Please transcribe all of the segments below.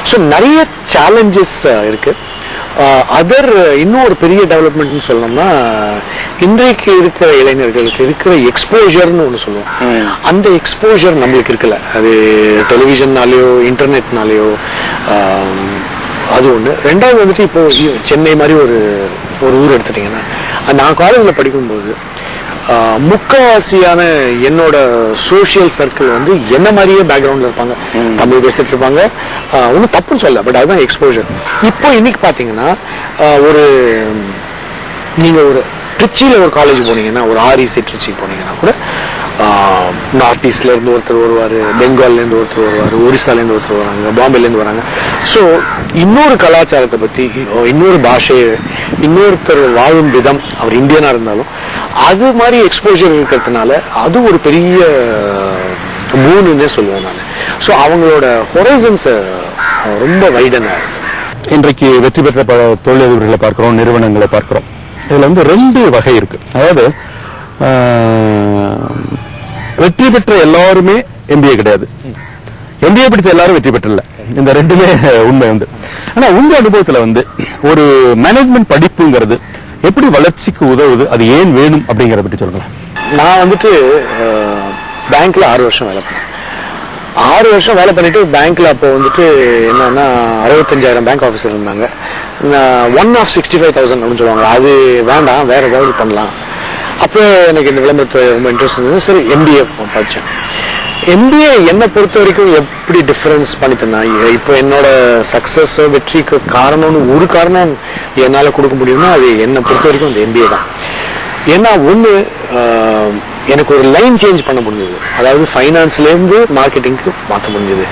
So நிறைய challenges இருக்கு. Other இன்னும் ஒரு பெரிய டெவலப்மெண்ட் சொல்லணும்னா, இன்றைக்கு இருக்கிற இளைஞர்களுக்கு இருக்கிற எக்ஸ்போஜர்னு ஒன்று சொல்லுவோம். அந்த எக்ஸ்போஜர் நம்மளுக்கு இருக்குல்ல, அது டெலிவிஷன்னாலேயோ இன்டர்நெட்னாலேயோ, அது ஒண்ணு. ரெண்டாவது வந்துட்டு இப்போ சென்னை மாதிரி ஒரு ஊர் எடுத்துட்டீங்கன்னா, நான் காலேஜ்ல படிக்கும்போது முக்காவாசியான என்னோட சோசியல் சர்க்கிள் வந்து என்ன மாதிரியே பேக்ரவுண்ட்ல இருப்பாங்க, தமிழ் பேசிட்டு இருப்பாங்க. ஒன்னும் தப்புன்னு சொல்ல, பட் அதுதான் எக்ஸ்போஜர். இப்போ இன்னைக்கு பாத்தீங்கன்னா, நீங்க ஒரு திருச்சியில ஒரு காலேஜ் போனீங்கன்னா, ஒரு REC திருச்சிக்கு போனீங்கன்னா கூட நார்த் ஈஸ்ட்ல இருந்து ஒருத்தர் வருவாரு, பெங்கால்ல இருந்து ஒருத்தர் வருவாரு, ஒரிசால இருந்து ஒருத்தர் வராங்க, பாம்பேல இருந்து வராங்க. சோ இன்னொரு கலாச்சாரத்தை பத்தி, இன்னொரு பாஷையை, இன்னொருத்தர் வாழும் விதம், அவர் இந்தியனா இருந்தாலும் அது மாதிரி எக்ஸ்போஜர் இருக்கிறதுனால அது ஒரு பெரிய மூணுன்னே சொல்லுவேன் நான். சோ அவங்களோட ஹொரைசன்ஸ் ரொம்ப வைடனா இருக்கு. இன்றைக்கு வெற்றி பெற்ற தொழிலதிபர்களை பார்க்கிறோம், நிறுவனங்களை பார்க்கிறோம். இதுல வந்து 2 வகை இருக்கு. அதாவது வெற்றி பெற்ற எல்லாருமே MBA கிடையாது, MBA படிச்ச எல்லாரும் வெற்றி பெற்றல. இந்த 2மே உண்மை வந்து. ஆனா உங்க அனுபவத்துல வந்து ஒரு மேனேஜ்மெண்ட் படிப்புங்கிறது எப்படி வளர்ச்சிக்கு உதவுது, அது ஏன் வேணும் அப்படிங்கறத பற்றி சொல்லுங்க. நான் வந்துட்டு பேங்க்ல 6 வருஷம் வேலை பண்ணேன். 6 வருஷம் வேலை பண்ணிட்டு பேங்க்ல அப்போ வந்துட்டு என்னன்னா 65,000 பேங்க் ஆபீசர் இருந்தாங்க. 1 of 65,000 அப்படின்னு சொல்லுவாங்க. அது வேண்டாம், வேற ஏதாவது பண்ணலாம். அப்போ எனக்கு இந்த விளம்பரத்தை ரொம்ப இன்ட்ரெஸ்ட் இருந்தது. சரி, MBA படிச்சேன். MBA என்னை பொறுத்த வரைக்கும் எப்படி டிஃபரன்ஸ் பண்ணித்தனா, இப்போ என்னோட சக்சஸ் வெற்றிக்கு காரணம்னு ஒரு காரணம் என்னால கொடுக்க முடியும்னா அது என்னை பொறுத்த வரைக்கும் அந்த MBA தான். ஏன்னா ஒண்ணு, எனக்கு ஒரு லைன் சேஞ்ச் பண்ண முடிஞ்சது, அதாவது ஃபைனான்ஸ்ல இருந்து மார்க்கெட்டிங்க்கு மாற்ற முடிஞ்சது.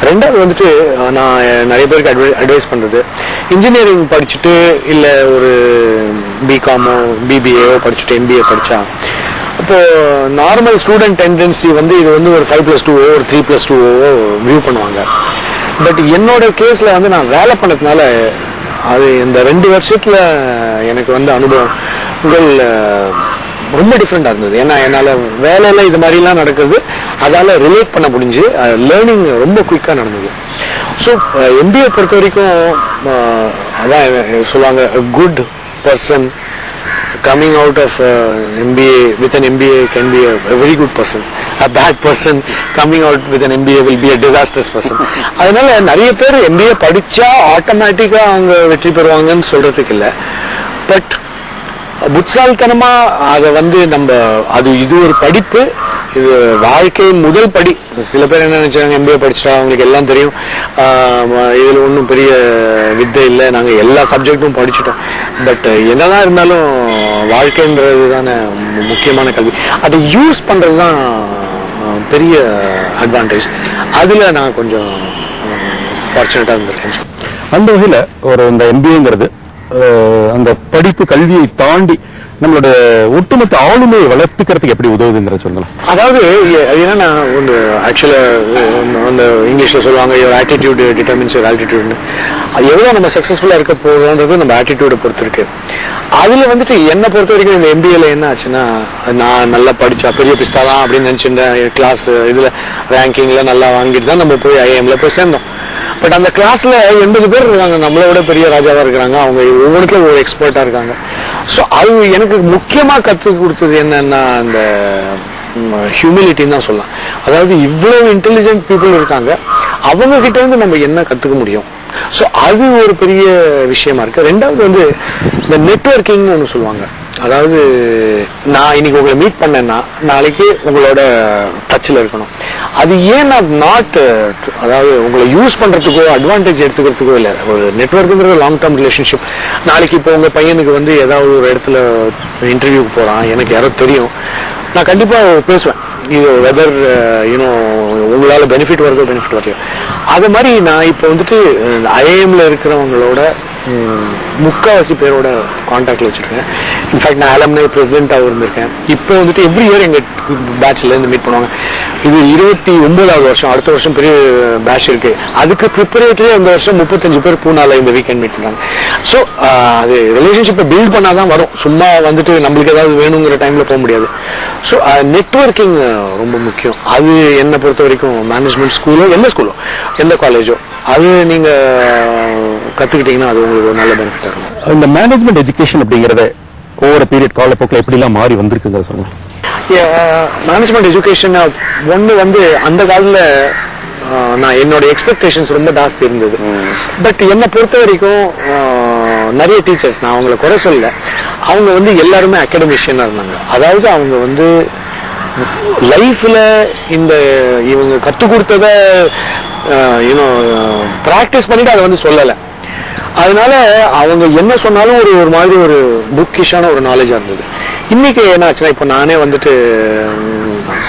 ரெண்டாவது வந்துட்டு நான் நிறைய பேருக்கு அட்வைஸ் பண்றது, இன்ஜினியரிங் படிச்சுட்டு இல்ல ஒரு BComஓ BBAஓ படிச்சுட்டு MBA படிச்சா, இப்போ நார்மல் ஸ்டூடெண்ட் டெண்டன்சி வந்து இது வந்து ஒரு 5+2 ஒரு 3+2 வியூ பண்ணுவாங்க. பட் என்னோட கேஸ்ல வந்து நான் வேலை பண்ணதுனால அது இந்த 2 வருஷத்துல எனக்கு வந்து அனுபவங்கள் ரொம்ப டிஃப்ரெண்டா இருந்தது. ஏன்னா என்னால வேலையில இது மாதிரி எல்லாம் நடக்குது, அதால ரிலேட் பண்ண முடிஞ்சு லேர்னிங் ரொம்ப குயிக்கா நடந்தது. ஸோ MBA பொறுத்த வரைக்கும் அதான் சொல்லுவாங்க, good person coming out of MBA with an MBA can be a very good person. A bad person coming out with an MBA will be a disastrous person. அதனால நிறைய பேர் MBA படிச்சா ஆட்டோமேட்டிக்கா அவங்க வெற்றி பெறுவாங்கன்னு சொல்றதுக்கு இல்ல. பட் புட்சால்தனமா அதை வந்து நம்ம இது ஒரு படிப்பு, இது வாழ்க்கை முதல் படி. சில பேர் என்ன நினைச்சாங்க, MBA படிச்சா அவங்களுக்கு எல்லாம் தெரியும், இதுல ஒன்றும் பெரிய வித்தை இல்லை, நாங்க எல்லா சப்ஜெக்டும் படிச்சுட்டோம். பட் என்னதான் இருந்தாலும் வாழ்க்கைன்றது தானே முக்கியமான கல்வி. அதை யூஸ் பண்றதுதான் பெரிய அட்வான்டேஜ். அதுல நான் கொஞ்சம் ஃபார்ச்சுனேட்டா இருந்திருக்கேன். அந்த வகையில ஒரு இந்த MBAங்கிறது அந்த படிப்பு கல்வியை தாண்டி நம்மளோட ஒட்டுமொத்த ஆளுமையை வளர்த்துக்கிறதுக்கு எப்படி உதவுதுங்கிற சொல்லலாம். அதாவது என்னன்னா, ஒன்று ஆக்சுவலா அந்த இங்கிலீஷ்ல சொல்லுவாங்க, your attitude determines your altitude. எவ்வளவு நம்ம சக்சஸ்ஃபுல்லா இருக்க போறோம்ன்றது நம்ம ஆட்டிடியூட பொறுத்து இருக்கு. அதுல வந்துட்டு என்ன பொறுத்த வரைக்கும் இந்த MBAல என்ன ஆச்சுன்னா, நான் நல்லா படிச்சா பெரிய பிஸ்தாதான் அப்படின்னு நினைச்சிருந்தேன். கிளாஸ் இதுல ரேங்கிங்ல நல்லா வாங்கிட்டு தான் நம்ம போய் IIMல போய் சேர்ந்தோம். பட் அந்த கிளாஸ்ல 80 பேர் இருக்காங்க, நம்மளை விட பெரிய ராஜாவா இருக்கிறாங்க, அவங்க ஒவ்வொன்றுக்கும் ஒரு எக்ஸ்பர்ட்டா இருக்காங்க. சோ அது எனக்கு முக்கியமா கற்றுக் கொடுத்தது என்னன்னா, அந்த ஹியூமிலிட்டின்னு தான் சொல்லலாம். அதாவது இவ்வளவு இன்டெலிஜென்ட் பீப்புள் இருக்காங்க, அவங்க கிட்ட இருந்து நம்ம என்ன கத்துக்க முடியும். சோ அது ஒரு பெரிய விஷயமா இருக்கு. ரெண்டாவது வந்து இந்த நெட்வொர்க்கிங்னு ஒன்று சொல்லுவாங்க. அதாவது நான் இன்னைக்கு உங்களை மீட் பண்ணேன்னா நாளைக்கு உங்களோட டச்ல இருக்கணும். அது ஏன் நாட், அதாவது உங்களை யூஸ் பண்றதுக்கோ அட்வான்டேஜ் எடுத்துக்கிறதுக்கோ இல்ல. ஒரு நெட்வொர்க்குங்கிறது லாங் டேர்ம் ரிலேஷன்ஷிப். நாளைக்கு இப்போ உங்க பையனுக்கு வந்து ஏதாவது ஒரு இடத்துல இன்டர்வியூக்கு போறான், எனக்கு யாரோ தெரியும், நான் கண்டிப்பா பேசுவேன். இது வெதர் உங்களால பெனிஃபிட் வருதோ பெனிஃபிட் வரலையோ. அது மாதிரி நான் இப்ப வந்துட்டு IIMல இருக்கிறவங்களோட முக்காவாசி பேரோட கான்டாக்ட்ல வச்சிருக்கேன். இன்ஃபேக்ட் நான் அலுமினி பிரசிடென்ட்டாக இருந்திருக்கேன். இப்போ வந்துட்டு எவ்ரி இயர் எங்க பேட்ச்ல இருந்து மீட் பண்ணுவாங்க. இது 29வது வருஷம், அடுத்த வருஷம் பெரிய பேட்ச் இருக்கு. அதுக்கு ப்ரிப்பரேட்டரி அந்த வருஷம் 35 பேர் பூனால இந்த வீக்கெண்ட் மீட் பண்றாங்க. ஸோ அது ரிலேஷன்ஷிப்பை பில்ட் பண்ணாதான் வரும். சும்மா வந்துட்டு நம்மளுக்கு ஏதாவது வேணுங்கிற டைம்ல போக முடியாது. ஸோ நெட்வொர்க்கிங் ரொம்ப முக்கியம். அது என்னை பொறுத்த வரைக்கும் மேனேஜ்மெண்ட் ஸ்கூலோ எந்த காலேஜோ அது நீங்க கத்துக்கிட்டீங்கன்னா அது உங்களுக்கு ஒரு நல்ல பெனிஃபிட்டா இருக்கும். இந்த மேனேஜ்மெண்ட் எஜுகேஷன் அப்படிங்கறத ஒவ்வொரு பீரியட் காலப்போக்கில் எப்படி எல்லாம் மாறி வந்திருக்குங்க சொல்லுங்க. மேனேஜ்மெண்ட் எஜுகேஷன் ஒண்ணு வந்து அந்த காலத்துல நான் என்னோட எக்ஸ்பெக்டேஷன்ஸ் ரொம்ப ஜாஸ்தி இருந்தது. பட் என்னை பொறுத்த வரைக்கும் நிறைய டீச்சர்ஸ், நான் அவங்களை குறை சொல்ல, அவங்க வந்து எல்லாருமே அகாடமிஷியனா இருந்தாங்க. அதாவது அவங்க வந்து லைஃப்ல இந்த இவங்க கத்து கொடுத்தத பிராக்டிஸ் பண்ணிட்டு அதை வந்து சொல்லல. அதனால அவங்க என்ன சொன்னாலும் ஒரு மாதிரி ஒரு புக்கிஷான ஒரு நாலேஜா இருந்தது. இன்னைக்கு என்ன ஆச்சுன்னா, இப்ப நானே வந்துட்டு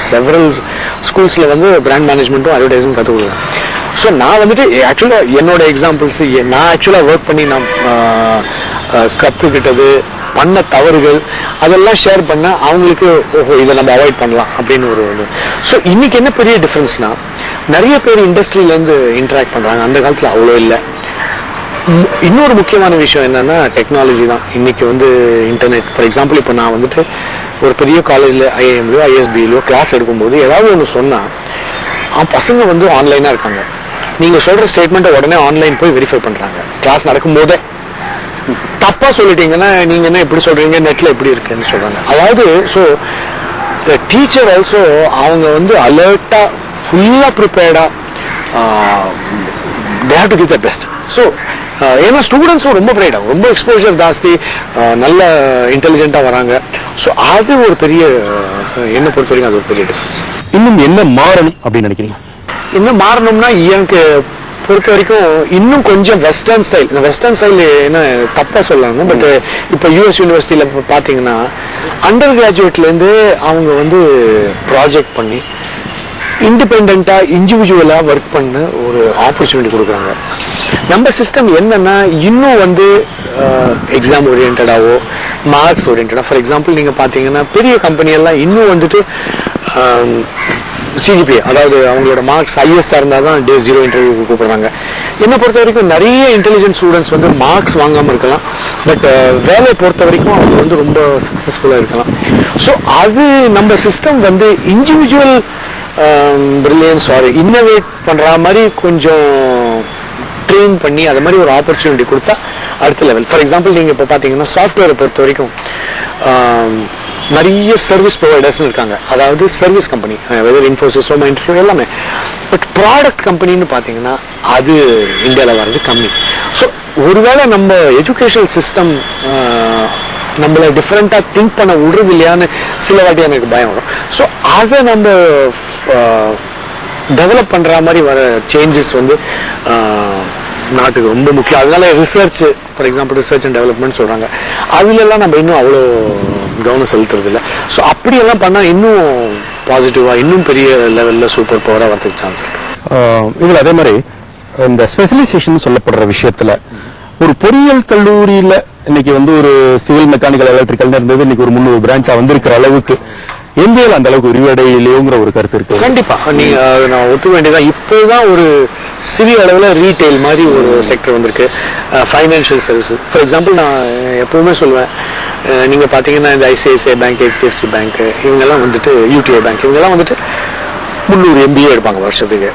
செவரல் ஸ்கூல்ஸ்ல வந்து பிராண்ட் மேனேஜ்மெண்ட்டும் அட்வர்டைஸும் கத்து கொடுக்குறேன். ஸோ நான் வந்துட்டு ஆக்சுவலா என்னோட எக்ஸாம்பிள்ஸ், நான் ஆக்சுவலா ஒர்க் பண்ணி நான் கத்துக்கிட்டது, பண்ண தவறுகள் அதெல்லாம் ஷேர் பண்ண அவங்களுக்கு ஓஹோ இதை நம்ம அவாய்ட் பண்ணலாம் அப்படின்னு ஒரு. ஸோ இன்னைக்கு என்ன பெரிய டிஃபரன்ஸ்னா, நிறைய பேர் இண்டஸ்ட்ரியில இருந்து இன்டராக்ட் பண்றாங்க. அந்த காலத்துல அவ்வளோ இல்லை. இன்னொரு முக்கியமான விஷயம் என்னன்னா டெக்னாலஜி தான். இன்னைக்கு வந்து இன்டர்நெட். ஃபார் எக்ஸாம்பிள் இப்ப நான் வந்துட்டு ஒரு பெரிய காலேஜ்ல ஐஐஎம்லயோ ஐஎஸ்பிலயோ கிளாஸ் எடுக்கும்போது ஏதாவது ஒன்று சொன்னா பசங்க வந்து ஆன்லைனா இருக்காங்க. நீங்க சொல்ற ஸ்டேட்மெண்ட் உடனே ஆன்லைன் போய் வெரிஃபை பண்றாங்க. கிளாஸ் நடக்கும் போதே தப்பா சொல்லிட்டீங்கன்னா நீங்க என்ன எப்படி சொல்றீங்க, நெட்ல எப்படி இருக்குன்னு சொல்றாங்க. அதாவது ஸோ டீச்சர் ஆல்சோ அவங்க வந்து அலர்ட்டா ஃபுல்லா ப்ரிப்பேர்டா they have to give their best. So ஏன்னா ஸ்டூடெண்ட்ஸும் ரொம்ப பிரைட் ஆகும், ரொம்ப எக்ஸ்போஜர் ஜாஸ்தி, நல்ல இன்டெலிஜென்ட்டா வராங்க. ஸோ அது ஒரு பெரிய, என்ன பொறுத்த வரைக்கும் அது ஒரு பெரிய டிஃபரன்ஸ். இன்னும் என்ன மாறணும் அப்படின்னு நினைக்கிறீங்க? இன்னும் மாறணும்னா எனக்கு பொறுத்த வரைக்கும் இன்னும் கொஞ்சம் வெஸ்டர்ன் ஸ்டைல் என்ன தப்பா சொல்லணும். பட் இப்ப யூஎஸ் யூனிவர்சிட்டியில பாத்தீங்கன்னா அண்டர் கிராஜுவேட்ல இருந்து அவங்க வந்து ப்ராஜெக்ட் பண்ணி இண்டிபெண்டா இண்டிவிஜுவலா ஒர்க் பண்ண ஒரு ஆப்பர்ச்சுனிட்டி கொடுக்குறாங்க. நம்ம சிஸ்டம் என்னன்னா இன்னும் வந்து எக்ஸாம் ஓரியன்டாவோ மார்க்ஸ் ஓரியன்டா. ஃபார் எக்ஸாம்பிள் நீங்க பாத்தீங்கன்னா பெரிய கம்பெனி எல்லாம் இன்னும் வந்துட்டு சிஜிபிஏ, அதாவது அவங்களோட மார்க்ஸ் ஹையஸ்டா இருந்தா தான் டே 0 இன்டர்வியூக்கு கூப்பிடுறாங்க. என்ன பொறுத்த வரைக்கும் நிறைய இன்டெலிஜென்ட் ஸ்டூடெண்ட்ஸ் வந்து மார்க்ஸ் வாங்காம இருக்கலாம், பட் வேலையை பொறுத்த வரைக்கும் அவங்க வந்து ரொம்ப சக்சஸ்ஃபுல்லா இருக்கலாம். ஸோ அது நம்ம சிஸ்டம் வந்து இண்டிவிஜுவல் பிரில்லியன்ஸ் ஆர் இன்னோவேட் பண்ற மாதிரி கொஞ்சம் ட்ரெயின் பண்ணி அது மாதிரி ஒரு ஆப்பர்ச்சுனிட்டி கொடுத்தா அடுத்த லெவல். ஃபார் எக்ஸாம்பிள் நீங்க இப்ப பாத்தீங்கன்னா சாஃப்ட்வேரை பொறுத்த வரைக்கும் நிறைய சர்வீஸ் ப்ரொவைடர்ஸ் இருக்காங்க. அதாவது service company, whether Infosys, interview எல்லாமே. பட் ப்ராடக்ட் கம்பெனின்னு பாத்தீங்கன்னா அது இந்தியாவில் வர்றது கம்மி. ஸோ ஒருவேளை நம்ம எஜுகேஷனல் சிஸ்டம் நம்மள டிஃபரெண்டா திங்க் பண்ண விடுறது இல்லையான்னு சில வாட்டி எனக்கு பயம் வரும். ஸோ அதை நம்ம டெவலப் பண்ற மாதிரி வர சேஞ்சஸ் வந்து நாட்டுக்கு ரொம்ப முக்கியம். அதனால research, for example research and development சொல்றாங்க, அதுல எல்லாம் நம்ம இன்னும் அவ்வளோ கவனம் செலுத்துறது இல்லை. ஸோ அப்படி எல்லாம் பண்ணா இன்னும் பாசிட்டிவா இன்னும் பெரிய லெவல்ல சூப்பர் பவரா வரதுக்கு சான்ஸ் இருக்கு. இதுல அதே மாதிரி இந்த ஸ்பெஷலைசேஷன் சொல்லப்படுற விஷயத்துல ஒரு பொறியியல் கல்லூரியில இன்னைக்கு வந்து ஒரு சிவில் மெக்கானிக்கல் எலக்ட்ரிக்கல் இருந்தது, இன்னைக்கு ஒரு 300 பிரான்ச்சா வந்திருக்கிற அளவுக்கு இந்தியாவில் அந்த அளவுக்கு விரிவடையிலேங்கிற ஒரு கருத்து இருக்கு. கண்டிப்பா நீங்க நான் ஒத்துக்க வேண்டியதான். இப்போதான் ஒரு சிறிய அளவுல ரீட்டைல் மாதிரி ஒரு செக்டர் வந்திருக்கு, ஃபைனான்சியல் சர்வீசஸ். ஃபார் எக்ஸாம்பிள் நான் எப்பவுமே சொல்லுவேன், நீங்க பாத்தீங்கன்னா இந்த ஐசிஐசிஐ பேங்க், HDFC பேங்க், இவங்கெல்லாம் வந்துட்டு யூடிஐ பேங்க், இவங்கெல்லாம் வந்துட்டு 300 MBA எடுப்பாங்க வருஷத்துக்கு.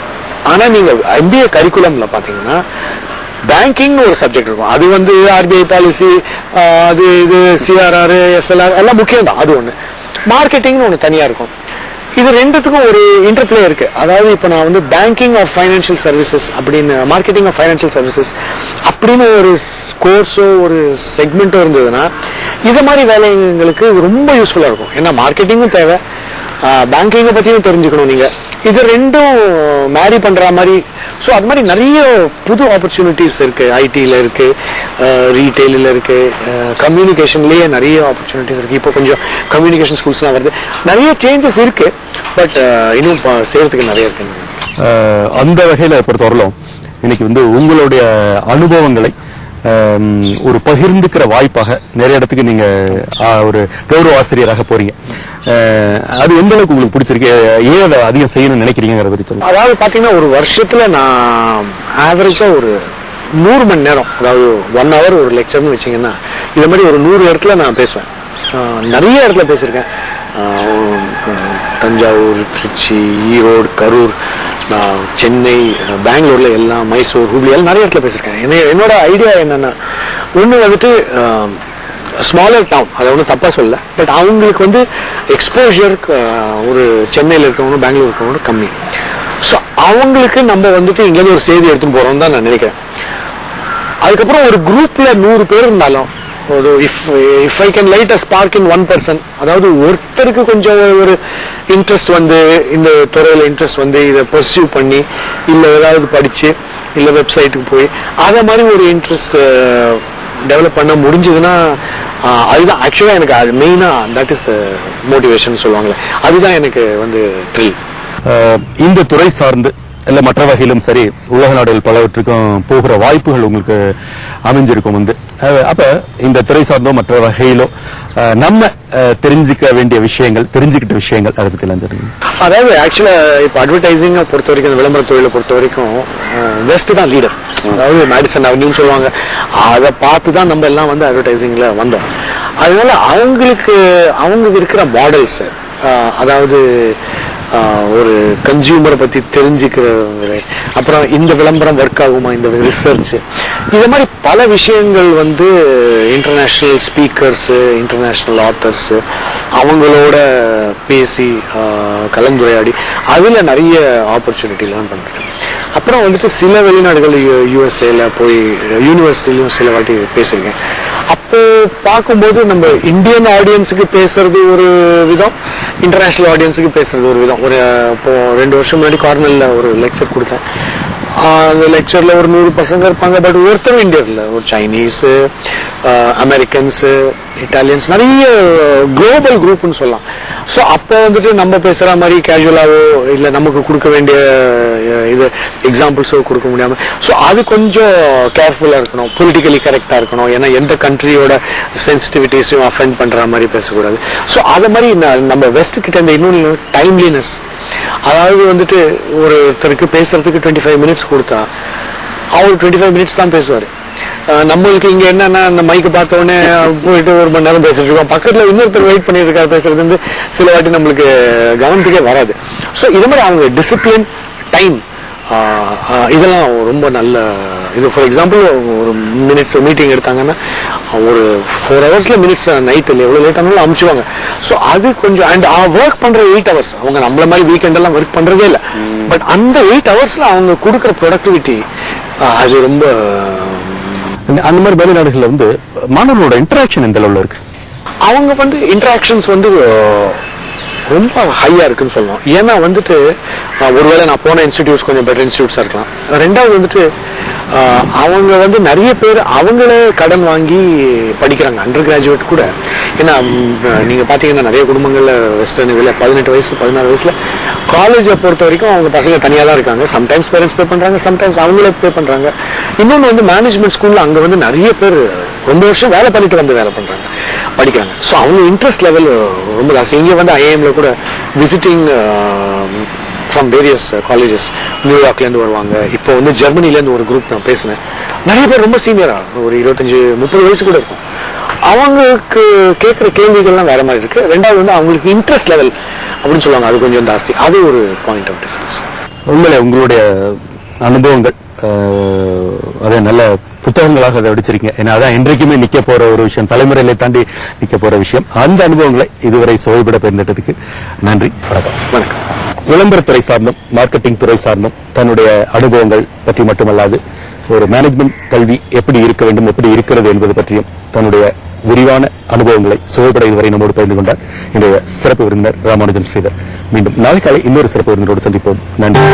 ஆனா நீங்க MBA கரிக்குலம்ல பாத்தீங்கன்னா பேங்கிங் ஒரு சப்ஜெக்ட் இருக்கும். அது வந்து RBI பாலிசி, அது இது CRR, SLR எல்லாம் முக்கியம் தான். அது ஒண்ணு. மார்க்கெட்டிங்னு ஒண்ணு தனியா இருக்கும். இது ரெண்டுத்துக்கும் ஒரு இன்டர்பிளே இருக்கு. அதாவது இப்ப நான் வந்து பேங்கிங் ஆஃப் ஃபைனான்சியல் சர்வீசஸ் அப்படின்னு, மார்க்கெட்டிங் ஆஃப் ஃபைனான்சியல் சர்வீசஸ் அப்படின்னு ஒரு கோர்ஸோ ஒரு செக்மெண்டோ இருந்ததுன்னா இது மாதிரி வேலைங்களுக்கு ரொம்ப யூஸ்ஃபுல்லா இருக்கும். ஏன்னா மார்க்கெட்டிங்கும் தேவை, பேங்கிங்கை பத்தியும் தெரிஞ்சுக்கணும் நீங்க. இது ரெண்டும் மேரி பண்ற மாதிரி. ஸோ அது மாதிரி நிறைய புது ஆப்பர்ச்சுனிட்டிஸ் இருக்கு. ஐடில இருக்கு, ரீட்டைல இருக்கு, கம்யூனிகேஷன்லயே நிறைய ஆப்பர்ச்சுனிட்டிஸ் இருக்கு. இப்போ கொஞ்சம் கம்யூனிகேஷன் ஸ்கூல்ஸ் எல்லாம் வருது, நிறைய சேஞ்சஸ் இருக்கு. பட் இன்னும் செய்யறதுக்கு நிறைய இருக்கு. அந்த வகையில பொறுத்தவரையிலும் இன்னைக்கு வந்து உங்களுடைய அனுபவங்களை ஒரு பகிர்ந்துக்கிற வாய்ப்பாக நிறைய இடத்துக்கு நீங்க ஒரு கௌரவ ஆசிரியராக போறீங்க. அது எந்த அளவுக்கு உங்களுக்கு பிடிச்சிருக்கு, ஏன் அதை அதிகம் செய்யணும்னு நினைக்கிறீங்கிறத பத்தி சொல்லுங்க. அதாவது பாத்தீங்கன்னா ஒரு வருஷத்துல நான் ஆவரேஜா ஒரு 100 மணி நேரம், அதாவது 1 hour ஒரு லெக்சர்னு வச்சீங்கன்னா இது மாதிரி ஒரு 100 இடத்துல நான் பேசுவேன். நிறைய இடத்துல பேசியிருக்கேன். தஞ்சாவூர், திருச்சி, ஈரோடு, கரூர், சென்னை, பெங்களூர்ல எல்லாம், மைசூர், ஹூப்ளி எல்லாம் நிறைய இடத்துல பேசியிருக்கேன். என்னோட ஐடியா என்னன்னா, ஒண்ணு வந்துட்டு ஸ்மாலர் டவுன், அதை ஒன்றும் தப்பா சொல்ல, பட் அவங்களுக்கு வந்து எக்ஸ்போஜர் ஒரு சென்னையில் இருக்கவங்களும் பெங்களூர் இருக்கவங்களும் கம்மி. ஸோ அவங்களுக்கு நம்ம வந்துட்டு இங்கேருந்து ஒரு செய்தி எடுத்துன்னு போறோம்னு தான் நான் நினைக்கிறேன். அதுக்கப்புறம் ஒரு குரூப்ல 100 பேர் இருந்தாலும், if I can light a spark in one person, அதாவது ஒருத்தருக்கு கொஞ்சம் ஒரு இன்ட்ரெஸ்ட் வந்து, இந்த துறையில இன்ட்ரெஸ்ட் வந்து இதை பர்சியூ பண்ணி, இல்ல ஏதாவது படிச்சு, இல்ல வெப்சைட்டுக்கு போய் அத மாதிரி ஒரு இன்ட்ரெஸ்ட் டெவலப் பண்ண முடிஞ்சதுன்னா, அதுதான் ஆக்சுவலா எனக்கு அது மெயினா, தட் இஸ் த மோட்டிவேஷன் சொல்லுவாங்களே, அதுதான் எனக்கு வந்து த்ரில். இந்த துறை சார்ந்து இல்ல மற்ற வகையிலும் சரி, உலக நாடுகள் பலவற்றுக்கும் போகிற வாய்ப்புகள் உங்களுக்கு அமைஞ்சிருக்கும் வந்து. அப்ப இந்த துறை சார்ந்தோ மற்ற வகையிலோ நம்ம தெரிஞ்சுக்க வேண்டிய விஷயங்கள், தெரிஞ்சுக்கிட்ட விஷயங்கள், அதை பத்தி எல்லாம் தெரியும். அதாவது ஆக்சுவலா இப்ப அட்வர்டைசிங் பொறுத்த வரைக்கும், விளம்பர தொழிலை பொறுத்த வரைக்கும் வெஸ்ட் தான் லீடர். அதாவது மேடிசன் அவென்யூன்னு சொல்லுவாங்க, அதை பார்த்து தான் நம்ம எல்லாம் வந்து அட்வர்டைசிங்ல வந்தோம். அதனால அவங்களுக்கு இருக்கிற மாடல்ஸ், அதாவது ஒரு கன்சியூமரை பத்தி தெரிஞ்சுக்கிறவங்க, அப்புறம் இந்த விளம்பரம் ஒர்க் ஆகுமா, இந்த ரிசர்ச், இது மாதிரி பல விஷயங்கள் வந்து இன்டர்நேஷனல் ஸ்பீக்கர்ஸ், இன்டர்நேஷனல் ஆத்தர்ஸ் அவங்களோட பேசி கலந்துரையாடி அதுல நிறைய ஆப்பர்ச்சுனிட்டி லேர்ன் பண்ணிருக்கேன். அப்புறம் வந்துட்டு சில வெளிநாடுகள், யூஎஸ்ஏல போய் யூனிவர்சிட்டிலையும் சில வாட்டி பேசியிருக்கேன். அப்போ பார்க்கும்போது நம்ம இந்தியன் ஆடியன்ஸுக்கு பேசுறது ஒரு விதம், இன்டர்நேஷனல் ஆடியன்ஸுக்கு பேசுறது ஒரு விதம். ஒரு இப்போ 2 வருஷம் முன்னாடி கார்னல்ல ஒரு லெக்சர் கொடுத்தேன். அந்த லெக்சர்ல ஒரு 100 பசங்க இருப்பாங்க, பட் ஒருத்தர் இந்தியர்ல, ஒரு சைனீஸ், அமெரிக்கன்ஸ், இட்டாலியன்ஸ், நிறைய குளோபல் குரூப்னு சொல்லலாம். ஸோ அப்போ வந்துட்டு நம்ம பேசுற மாதிரி கேஷுவலாவோ இல்ல நமக்கு கொடுக்க வேண்டிய இது எக்ஸாம்பிள்ஸோ கொடுக்க முடியாம, ஸோ அது கொஞ்சம் கேர்ஃபுல்லா இருக்கணும், பொலிட்டிக்கலி கரெக்டா இருக்கணும். ஏன்னா எந்த கண்ட்ரியோட சென்சிட்டிவிட்டிஸையும் அஃபெண்ட் பண்ற மாதிரி பேசக்கூடாது. ஸோ அது மாதிரி நம்ம வெஸ்ட் கிட்ட இந்த இன்னொன்று டைம்லினஸ், அதாவது வந்துட்டு ஒருத்தருக்கு பேசுறதுக்கு 25 மினிட்ஸ் கொடுத்தா அவர் 25 மினிட்ஸ் தான் பேசுவாரு. நம்மளுக்கு இங்க என்னன்னா, அந்த மைக்கு பார்த்த உடனே போயிட்டு 1 மணி நேரம் பேசிட்டு இருக்கோம், பக்கத்துல இன்னொருத்தர் வெயிட் பண்ணிட்டு இருக்காரு பேசுறது வந்து சில வாட்டி நம்மளுக்கு கவனத்துக்கே வராது. ஸோ இது மாதிரி அவங்க டிசிப்ளின், டைம், இதெல்லாம் ரொம்ப நல்ல இது. ஃபார் எக்ஸாம்பிள் ஒரு மினிட்ஸ் மீட்டிங் எடுத்தாங்கன்னா ஒரு 4 ஹவர்ஸ்ல மினிட்ஸ், நைட் எவ்வளவு லேட் ஆனாலும் அமுச்சுவாங்க. ஸோ அது கொஞ்சம், அண்ட் ஒர்க் பண்ற 8 ஹவர்ஸ், அவங்க நம்மள மாதிரி வீக்கெண்ட் எல்லாம் ஒர்க் பண்றதே இல்லை, பட் அந்த 8 ஹவர்ஸ்ல அவங்க கொடுக்குற ப்ரொடக்டிவிட்டி அது ரொம்ப. அந்த மாதிரி வெளிநாடுகள்ல வந்து மாணவர்களோட இன்டராக்ஷன் எந்த அளவுல இருக்கு? அவங்க வந்து இன்டராக்ஷன்ஸ் வந்து ரொம்ப ஹையா இருக்குன்னு சொல்லுவோம். ஏன்னா வந்துட்டு ஒருவேளை நான் போன இன்ஸ்டிடியூட்ஸ் கொஞ்சம் பெட்டர் இன்ஸ்டிடியூட்ஸா இருக்கலாம். ரெண்டாவது வந்துட்டு அவங்க வந்து நிறைய பேர் அவங்களே கடன் வாங்கி படிக்கிறாங்க, அண்டர் கிராஜுவேட் கூட. ஏன்னா நீங்க பாத்தீங்கன்னா நிறைய குடும்பங்கள்ல வெஸ்டர்ன் இதுல 18 வயசு 16 வயசுல காலேஜை பொறுத்த வரைக்கும் அவங்க பசங்க தனியா தான் இருக்காங்க. சம்டைம்ஸ் பேரண்ட்ஸ் பே பண்றாங்க, சம்டைம்ஸ் அவங்களே பே பண்றாங்க. இன்னொன்னு வந்து மேனேஜ்மெண்ட் ஸ்கூல்ல அங்க வந்து நிறைய பேர் 2 வருஷம் வேலை பண்ணிட்டு வந்து வேலை பண்றாங்க, படிக்கிறாங்க. ஸோ அவங்க இன்ட்ரெஸ்ட் லெவல் ரொம்ப ஜாஸ்தி. இங்கே வந்து ஐஏஎம்ல கூட விசிட்டிங் ஃப்ரம் வேரியஸ் காலேஜஸ் நியூயார்க்ல இருந்து வருவாங்க. இப்போ வந்து ஜெர்மனில இருந்து ஒரு குரூப் நான் பேசினேன். நிறைய பேர் ரொம்ப சீனியரா, ஒரு 25-30 வயசு கூட இருக்கும். அவங்களுக்கு கேட்கிற கேள்விகள்லாம் வேற மாதிரி இருக்கு. ரெண்டாவது வந்து அவங்களுக்கு இன்ட்ரெஸ்ட் லெவல் அப்படின்னு சொல்லுவாங்க, அது கொஞ்சம் ஜாஸ்தி. அது ஒரு பாயிண்ட் ஆஃப் டிஃபரன்ஸ். உண்மையிலே உங்களுடைய அனுபவங்கள் அதே நல்ல புத்தகங்களாக அதை அடிச்சிருக்கீங்க. ஏன்னா அதான் இன்றைக்குமே நிக்க போற ஒரு விஷயம், தலைமுறையில தாண்டி நிக்க போற விஷயம். அந்த அனுபவங்களை இதுவரை சுவைபட பெருந்தெட்டதுக்கு நன்றி. வணக்கம். விளம்பரத்துறை சார்ந்தும் மார்க்கெட்டிங் துறை சார்ந்தும் தன்னுடைய அனுபவங்கள் பற்றி மட்டுமல்லாது ஒரு மேனேஜ்மெண்ட் கல்வி எப்படி இருக்க வேண்டும், எப்படி இருக்கிறது என்பது பற்றியும் தன்னுடைய விரிவான அனுபவங்களை சுவைபட இதுவரை நம்மோடு பகிர்ந்து கொண்டார் இன்றைய சிறப்பு விருந்தினர் ராமானுஜம் ஸ்ரீதர். மீண்டும் நாளை காலை இன்னொரு சிறப்பு விருந்தினரோடு சந்திப்போம். நன்றி.